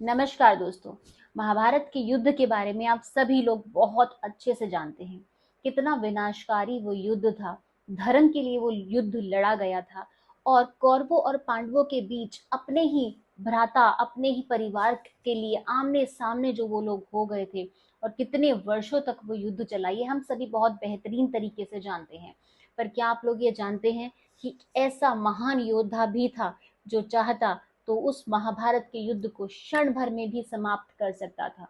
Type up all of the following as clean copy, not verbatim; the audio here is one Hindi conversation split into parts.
नमस्कार दोस्तों। महाभारत के युद्ध के बारे में आप सभी लोग बहुत अच्छे से जानते हैं। कितना विनाशकारी वो युद्ध था। धर्म के लिए वो युद्ध लड़ा गया था और कौरवों और पांडवों के बीच अपने ही भ्राता, अपने ही परिवार के लिए आमने सामने जो वो लोग हो गए थे और कितने वर्षों तक वो युद्ध चला, ये हम सभी बहुत बेहतरीन तरीके से जानते हैं। पर क्या आप लोग ये जानते हैं कि ऐसा महान योद्धा भी था जो चाहता तो उस महाभारत के युद्ध को क्षण भर में भी समाप्त कर सकता था।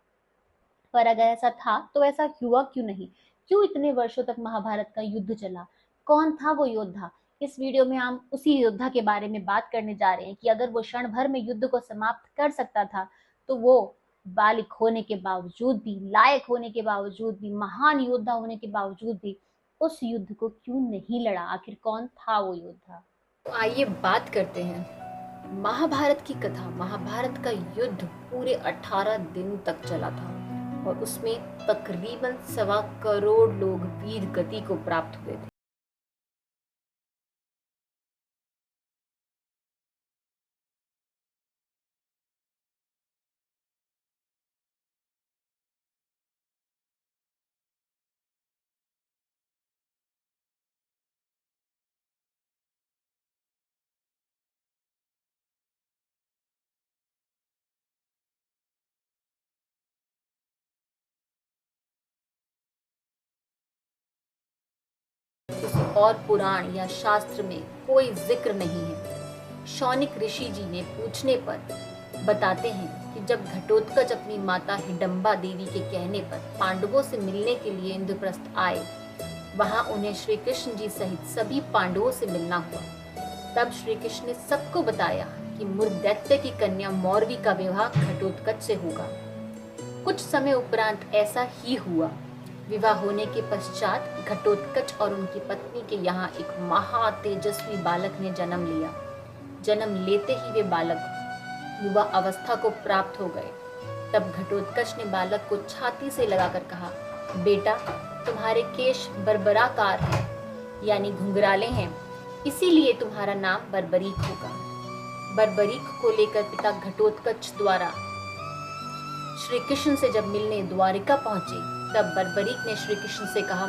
पर अगर ऐसा था तो ऐसा हुआ क्यों नहीं? क्यों इतने वर्षों तक महाभारत का युद्ध चला? कौन था वो योद्धा? इस वीडियो में हम उसी योद्धा के बारे में बात करने जा रहे हैं कि अगर वो क्षण भर में युद्ध को समाप्त कर सकता था तो वो बालिक होने के बावजूद भी, लायक होने के बावजूद भी, महान योद्धा होने के बावजूद भी उस युद्ध को क्यों नहीं लड़ा? आखिर कौन था वो योद्धा? तो आइए बात करते हैं महाभारत की कथा। महाभारत का युद्ध पूरे 18 दिन तक चला था और उसमें तकरीबन 1.25 करोड़ लोग वीर गति को प्राप्त हुए थे। किसी और पुराण या शास्त्र में कोई जिक्र नहीं है। शौनिक ऋषि जी ने पूछने पर बताते हैं कि जब घटोत्कच अपनी माता हिडम्बा देवी के कहने पर पांडवों से मिलने के लिए इंद्रप्रस्थ आए, वहां उन्हें श्री कृष्ण जी सहित सभी पांडवों से मिलना हुआ। तब श्री कृष्ण ने सबको बताया कि मृगदैत्य की कन्या मौरवी का विवाह घटोत्कच से होगा। कुछ समय उपरांत ऐसा ही हुआ। विवाह होने के पश्चात घटोत्कच और उनकी पत्नी के यहाँ एक महा तेजस्वी बालक ने जन्म लिया। जन्म लेते ही वे बालक युवा अवस्था को प्राप्त हो गए। तब घटोत्कच ने बालक को छाती से लगाकर कहा, बेटा, तुम्हारे केश बरबराकार हैं, यानी घुंघराले हैं, इसीलिए तुम्हारा नाम बर्बरीक होगा। बर्बरीक को लेकर पिता घटोत्कच द्वारा श्री कृष्ण से जब मिलने द्वारिका पहुंचे, तब बर्बरीक ने श्री कृष्ण से कहा,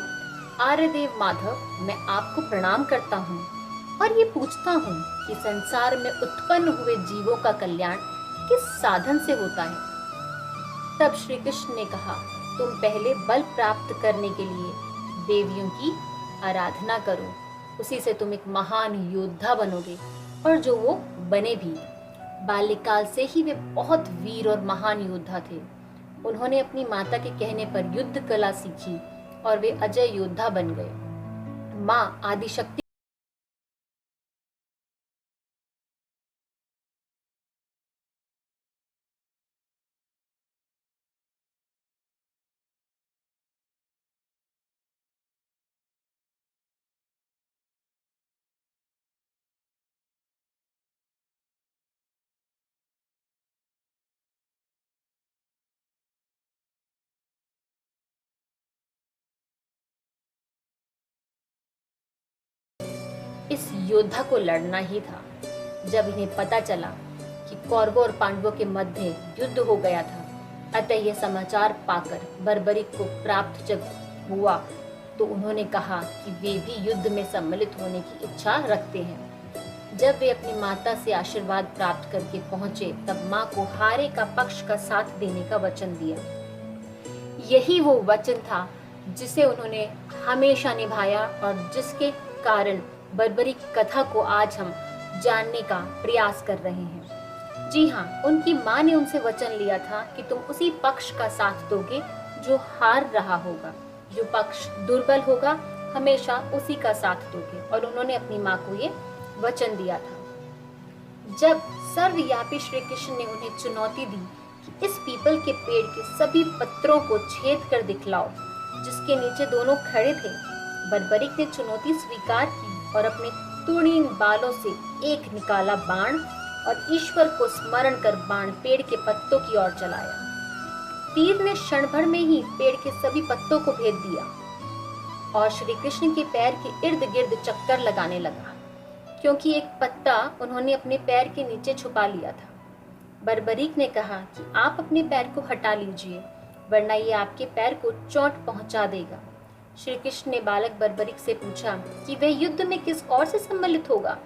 आर्यदेव माधव, मैं आपको प्रणाम करता हूँ और ये पूछता हूँ कि संसार में उत्पन्न हुए जीवों का कल्याण किस साधन से होता है? तब श्री कृष्ण ने कहा, तुम पहले बल प्राप्त करने के लिए देवियों की आराधना करो, उसी से तुम एक महान योद्धा बनोगे। और जो वो बने भी। बाल्यकाल से ही वे बहुत वीर और महान योद्धा थे। उन्होंने अपनी माता के कहने पर युद्ध कला सीखी और वे अजय योद्धा बन गए। माँ आदिशक्ति इस योद्धा को लड़ना ही था। जब इन्हें पता चला कि कौरवों और पांडवों के मध्य युद्ध हो गया था, अतः यह समाचार पाकर बर्बरीक को प्राप्त जब हुआ तो उन्होंने कहा कि वे भी युद्ध में सम्मिलित होने की इच्छा रखते हैं। जब वे अपनी माता से आशीर्वाद प्राप्त करके पहुंचे, तब माँ को हारे का पक्ष का साथ देने का वचन दिया। यही वो वचन था जिसे उन्होंने हमेशा निभाया और जिसके कारण बर्बरी कथा को आज हम जानने का प्रयास कर रहे हैं। जी हाँ, उनकी माँ ने उनसे वचन लिया था कि तुम उसी पक्ष का साथ दोगे जो हार रहा होगा, जो पक्ष दुर्बल होगा हमेशा उसी का साथ दोगे। और उन्होंने अपनी माँ को ये वचन दिया था। जब सर्वव्यापी श्री कृष्ण ने उन्हें चुनौती दी कि इस पीपल के पेड़ के सभी पत्रों को छेद कर दिखलाओ जिसके नीचे दोनों खड़े थे, बर्बरीक ने चुनौती स्वीकार की और अपने तूणीन बालों से एक निकाला बाण और ईश्वर को स्मरण कर बाण पेड़ के पत्तों की ओर चलाया। तीर ने क्षण भर में ही पेड़ के सभी पत्तों को भेद दिया और श्री कृष्ण के पैर के इर्द गिर्द चक्कर लगाने लगा, क्योंकि एक पत्ता उन्होंने अपने पैर के नीचे छुपा लिया था। बर्बरीक ने कहा कि आप अपने पैर को हटा लीजिए, वरना ये आपके पैर को चोट पहुंचा देगा। श्री कृष्ण ने बालक बर्बरीक से पूछा कि वह युद्ध में किस और से सम्मिलित होगा।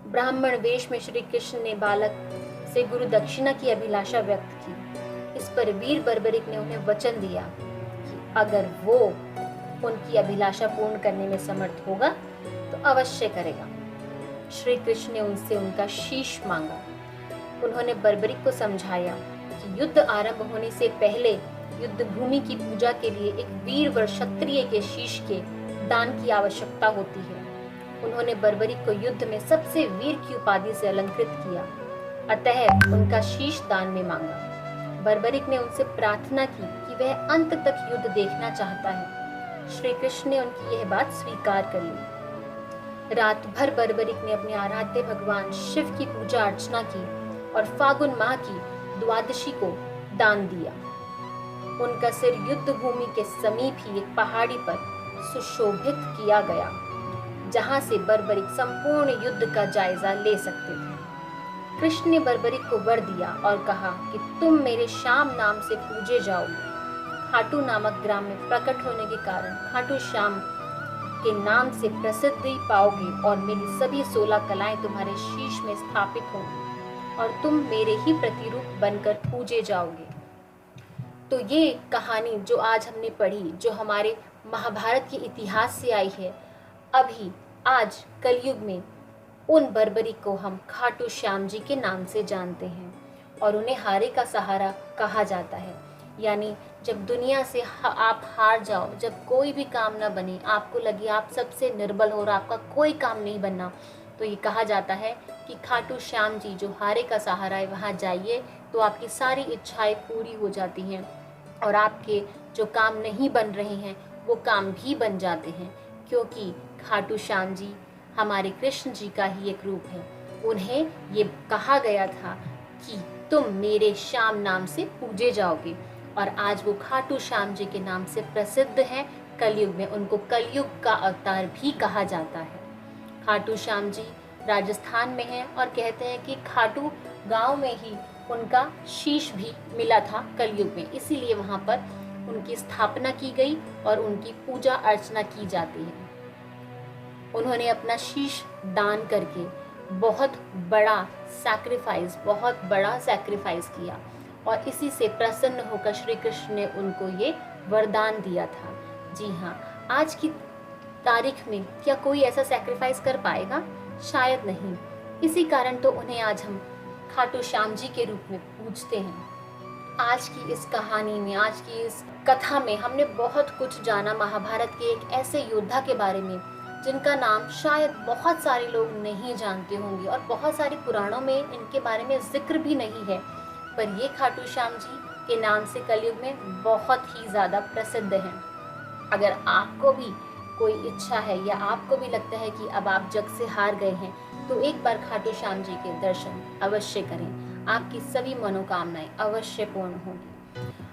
ब्राह्मण वेश में श्री कृष्ण ने बालक से गुरु दक्षिणा की अभिलाषा व्यक्त की। इस पर वीर बर्बरिक ने उन्हें वचन दिया कि अगर वो उनकी अभिलाषा पूर्ण करने में समर्थ होगा तो अवश्य करेगा। श्री कृष्ण ने उनसे उनका शीश मांगा। उन्होंने बर्बरिक को समझाया कि युद्ध आरंभ होने से पहले युद्ध भूमि की पूजा के लिए एक वीर व क्षत्रिय के शीश के दान की आवश्यकता होती है। उन्होंने बर्बरिक को युद्ध में सबसे वीर की उपाधि से अलंकृत किया, अतः उनका शीश दान में मांगा। बर्बरिक ने उनसे प्रार्थना की कि वह अंत तक युद्ध देखना चाहता है। श्री कृष्ण ने उनकी यह बात स्वीकार कर ली। रात भर बर्बरिक ने अपने आराध्य भगवान शिव की पूजा अर्चना की और फागुन माह की द्वादशी को दान दिया। उनका सिर युद्ध भूमि के समीप ही एक पहाड़ी पर सुशोभित किया गया, जहां से बर्बरिक संपूर्ण युद्ध का जायजा ले सकते थे। कृष्ण ने बर्बरिक को वर दिया और कहा कि तुम मेरे श्याम नाम से पूजे जाओगे। खाटू नामक ग्राम में प्रकट होने के कारण खाटू श्याम के नाम से प्रसिद्धि पाओगे और मेरी सभी 16 कलाएं तुम्हारे शीश में स्थापित होंगी और तुम मेरे ही प्रतिरूप बनकर पूजे जाओगे। तो ये कहानी जो आज हमने पढ़ी, जो हमारे महाभारत के इतिहास से आई है, अभी आज कलयुग में उन बर्बरिक को हम खाटू श्याम जी के नाम से जानते हैं और उन्हें हारे का सहारा कहा जाता है। यानी जब दुनिया से आप हार जाओ, जब कोई भी काम ना बने, आपको लगे आप सबसे निर्बल हो और आपका कोई काम नहीं बनना, तो ये कहा जाता है कि खाटू श्याम जी जो हारे का सहारा है, वहाँ जाइए तो आपकी सारी इच्छाएं पूरी हो जाती हैं और आपके जो काम नहीं बन रहे हैं वो काम भी बन जाते हैं, क्योंकि खाटू श्याम जी हमारे कृष्ण जी का ही एक रूप है। उन्हें ये कहा गया था कि तुम मेरे श्याम नाम से पूजे जाओगे और आज वो खाटू श्याम जी के नाम से प्रसिद्ध है। कलयुग में उनको कलयुग का अवतार भी कहा जाता है। खाटू श्याम जी राजस्थान में है और कहते हैं कि खाटू गांव में ही उनका शीश भी मिला था कलयुग में, इसीलिए वहां पर उनकी स्थापना की गई और उनकी पूजा अर्चना की जाती है। उन्होंने अपना शीश दान करके बहुत बड़ा सैक्रिफाइस किया और इसी से प्रसन्न होकर श्री कृष्ण ने उनको ये वरदान दिया था। जी हाँ, आज की तारीख में क्या कोई ऐसा सैक्रिफाइस कर पाएगा? शायद नहीं। इसी कारण तो उन्हें आज हम खाटू श्याम जी के रूप में पूजते हैं। आज की इस कहानी में, आज की इस कथा में हमने बहुत कुछ जाना महाभारत के एक ऐसे योद्धा के बारे में जिनका नाम शायद बहुत सारे लोग नहीं जानते होंगे और बहुत सारे पुराणों में इनके बारे में जिक्र भी नहीं है, पर ये खाटू श्याम जी के नाम से कलयुग में बहुत ही ज़्यादा प्रसिद्ध हैं। अगर आपको भी कोई इच्छा है या आपको भी लगता है कि अब आप जग से हार गए हैं, तो एक बार खाटू श्याम जी के दर्शन अवश्य करें, आपकी सभी मनोकामनाएं अवश्य पूर्ण होंगी।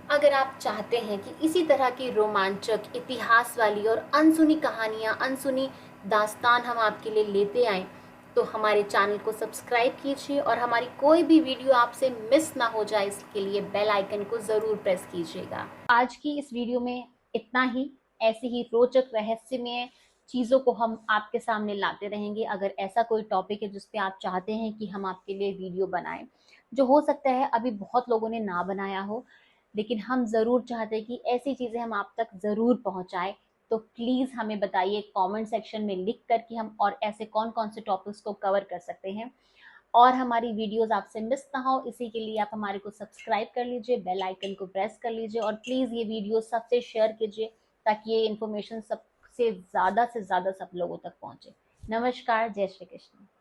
अगर आप चाहते हैं कि इसी तरह की रोमांचक इतिहास वाली और अनसुनी कहानियां, अनसुनी दास्तान हम आपके लिए लेते आएं, तो हमारे चैनल को सब्सक्राइब कीजिए और हमारी कोई भी वीडियो आपसे मिस ना हो जाए, इसके लिए बेल आइकन को ज़रूर प्रेस कीजिएगा। आज की इस वीडियो में इतना ही। ऐसी ही रोचक रहस्यमय चीज़ों को हम आपके सामने लाते रहेंगे। अगर ऐसा कोई टॉपिक है जिस पे आप चाहते हैं कि हम आपके लिए वीडियो बनाएं, जो हो सकता है अभी बहुत लोगों ने ना बनाया हो, लेकिन हम ज़रूर चाहते हैं कि ऐसी चीज़ें हम आप तक ज़रूर पहुंचाएं, तो प्लीज़ हमें बताइए कमेंट सेक्शन में लिख कर कि हम और ऐसे कौन कौन से टॉपिक्स को कवर कर सकते हैं और हमारी वीडियोस आपसे मिस ना हो। इसी के लिए आप हमारे को सब्सक्राइब कर लीजिए, बेल आइकन को प्रेस कर लीजिए और प्लीज़ ये वीडियो सबसे शेयर कीजिए ताकि ये इन्फॉर्मेशन सबसे ज़्यादा से ज़्यादा सब लोगों तक पहुँचे। नमस्कार, जय श्री कृष्ण।